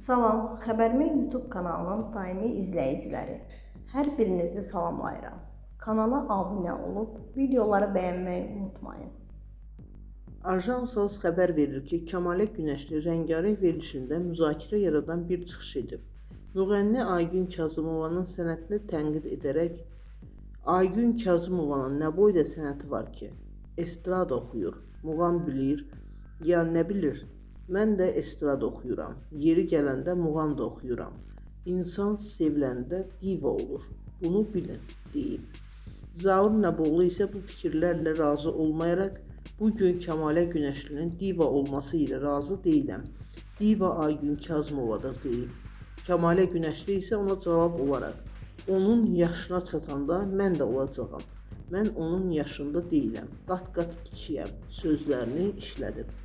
Salam, Xəbərmi YouTube kanalının daimi izləyiciləri. Hər birinizi salamlayıram. Kanala abunə olub, videoları bəyənməyi unutmayın. Ajans xəbər verir ki, Kəmalə Günəşli rəngarəng verilişində müzakirə yaradan bir çıxış edib. Müğənni Aygün Kazımovanın sənətini tənqid edərək, Aygün Kazımovanın nə boyda sənəti var ki, estrada oxuyur, muğam bilir, ya nə bilir? Mən də estrada oxuyuram, yeri gələndə muğam da oxuyuram. İnsan seviləndə diva olur, bunu bilin, deyib. Zaur Nəboğlu isə bu fikirlərlə razı olmayaraq, bugün Kəmalə Günəşlinin diva olması ilə razı deyiləm. Diva Aygün Kazımovadır, deyib. Kəmalə Günəşli isə ona cavab olaraq, onun yaşına çatanda mən də olacağam. Mən onun yaşında deyiləm, qat-qat kiçiyəm, sözlərini işlədib.